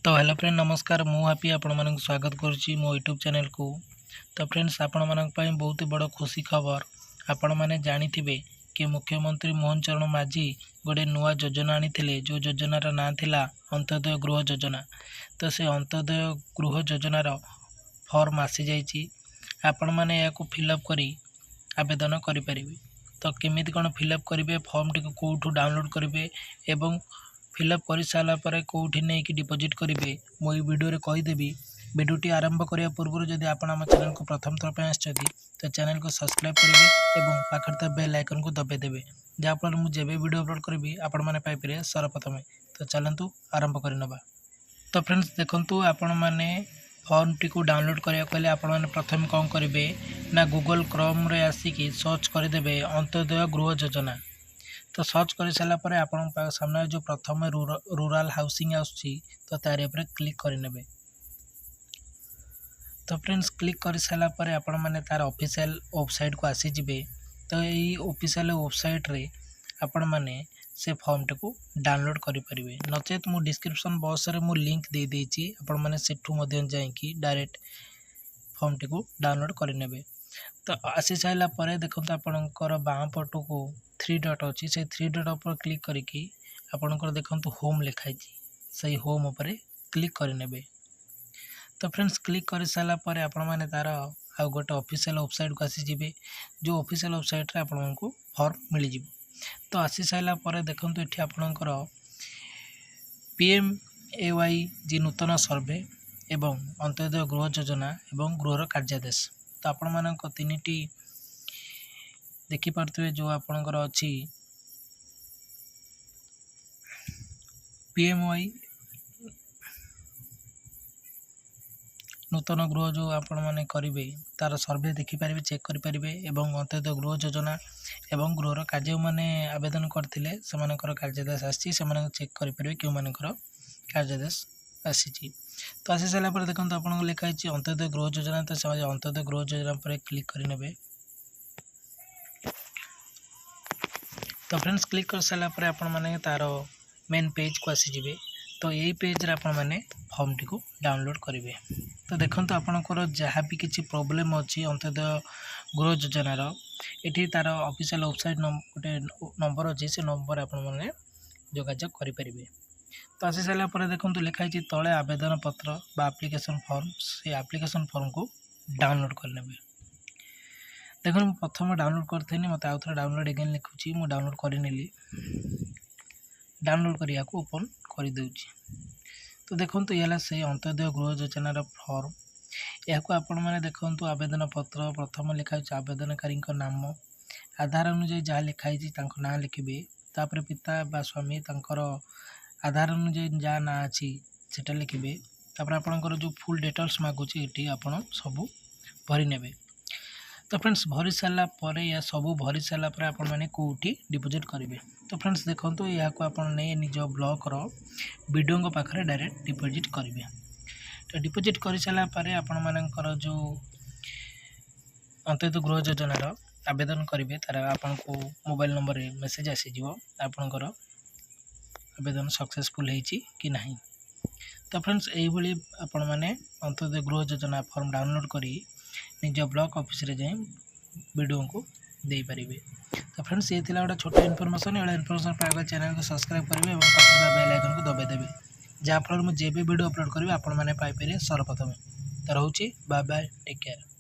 तो hello friend नमस्कार मु हापी आपण मानक स्वागत करुच्ची मो यूट्यूब चैनल को। तो फ्रेंड्स आपण मानक पई बहुत बड़ खुशी खबर आपण माने जानिथिबे कि मुख्यमंत्री मोहन चरण माझी गोटे नुआ योजना आनी जो योजनार ना थिला अंत्योदय गृह योजना। तो से अंत्योदय गृह योजनार फॉर्म आसी जाइए आपण माने याको फिलअप करी आवेदन करें। तो केमिति कौन फिलअप करेंगे फॉर्म टी कौटू डाउनलोड करेंगे एवं फिलअप कर सारा पर कौटी नहीं कि डिपोजिट करेंगे मो वीडियो कहीदेवी। वीडियोटी आरंभ करने पूर्व जदि आप चैनल को प्रथम थर पर आसछथि तो चैनल को सब्सक्राइब करेंगे और पाखर बेल आइकन को दबाई देवे जहाँफल मुझे वीडियो अपलोड करी आपण मैंने पाइपर सर्वप्रथम। तो चलतु आरंभ करनवा। तो फ्रेंड्स देखंतु आपण मैंने फॉर्म टी को डाउनलोड करिया कहले आपण मैंने प्रथम कौन करेंगे ना गूगल क्रोम रे आसिकी सर्च करदेवे अंत्योदय गृह योजना। तो सर्च कर सारा पर आपण सामने जो प्रथम रूरल हाउसिंग आसुची तो तार पर क्लिक करेंगे। तो फ्रेंड्स क्लिक कर सारा पर आपण मैंने तार ऑफिशियल वेबसाइट को आसी जिवे। तो यही ऑफिशियल वेबसाइट रे आपण मैंने से फॉर्म टी को डाउनलोड करें नचेत मु डिस्क्रिप्शन बॉक्स रे मु लिंक दे देछि आपण मैंने सेठू मध्यन जाइकी डायरेक्ट फॉर्म टी को डाउनलोड करें। तो आसी सारा पर देखो आपणकर बाँ पट को 3 डॉट अच्छी से 3 डॉट पर क्लिक करके आपणकर देखो होम लिखाई से होम पर क्लिक करें। तो फ्रेंड्स क्लिक कर सारा पर आपण मैंने तार आउ गोटे ऑफिशियल वेबसाइट को आसीजे जो ऑफिशियल वेबसाइट रे आपण को फॉर्म मिल जाए। तो आसी सारा पर देखो ये आपणकर PMAY जी नूतन सर्वे एवं अंत्योदय गृह योजना एवं गृहर कार्यादेश। तो आपण मानक 3टी देखिपे जो आपणकर अच्छी PMAY नूतन गृह जो आपण मैंने करेंगे तार सर्वे देखिपारे चेक करेंगे एवं अंत्योदय गृह योजना एवं गृहर कार्य मैंने आवेदन करते से कार्यादेश आसी चेक करेंगे क्यों मानकर कार्यादेश आसी। तो आसी सारा पर देखो आप लिखाई अंत्योदय गृह योजना। तो से अंत्योदय गृह योजना पर क्लिक करेंगे। तो फ्रेंड्स क्लिक कर सारा पर आपण मैंने तार मेन पेज को आसीजे। तो यही पेज रे आपण मैंने फॉर्म टी को डाउनलोड करेंगे। तो देखो आपणकर जहाँ भी किसी प्रोब्लेम अच्छी अंत्योदय गृह योजनार ये तार ऑफिशियल वेबसाइट गोटे नंबर अच्छी से नंबर आपने जोगाजोग करेंगे। तो आसी सारा पर देखो लिखाई तले आवेदन पत्र बा एप्लिकेशन फॉर्म से एप्लिकेशन फॉर्म को डाउनलोड कर नेबे। देखो मुझे प्रथम डाउनलोड करथि मत आउ थे डाउनलोड एगेन लिखुची मु डाउनलोड करनेली डाउनलोड करिया को ओपन कर दूची। तो देखो ये से अंत्योदय गृह योजनार फॉर्म या आपण मैंने देखो आवेदन पत्र प्रथम लिखाई आवेदनकारी नाम आधार अनुजाई जहाँ लिखाई ना लिखे तापर पिता बा स्वामी तांकर आधार अनुजाई जहाँ ना अच्छी सेटा लिखे तापर आपणकर जो फुल डिटेल्स मागुची ये आपण सब भरी नेबे। तो फ्रेंड्स भरी सारा पर या सब भरी सारा पर आपण मैंने कौटी डिपोजिट करेंगे। तो फ्रेंड्स देखो या नहीं निज ब्लॉक वीडियो पाखे डायरेक्ट डिपोजिट करेंगे। तो डिपोजिट कर सारा पर आपण मानकर जो अंत्योदय गृह योजनार आवेदन करेंगे तार आपन को मोबाइल नंबर रे मेसेज आसीज आपणकर आवेदन सक्सेसफुल होती कि नहीं। तो फ्रेंड्स यही आपण मैंने अंत्योदय गृह योजना फॉर्म डाउनलोड करी निज ब्लॉक ऑफिस रे जाए वीडियो को दे पारे। तो फ्रेंड्स ये गोटे छोट इनफॉरमेशन पाइबा चैनल को सब्सक्राइब करेंगे और बेल आइकन को दबाई देवे जहाँफल मुझे भी वीडियो अपलोड करी आपण मैंने पाइपर सर्वप्रथम। तो रोचे बाय बाय टेक केयर।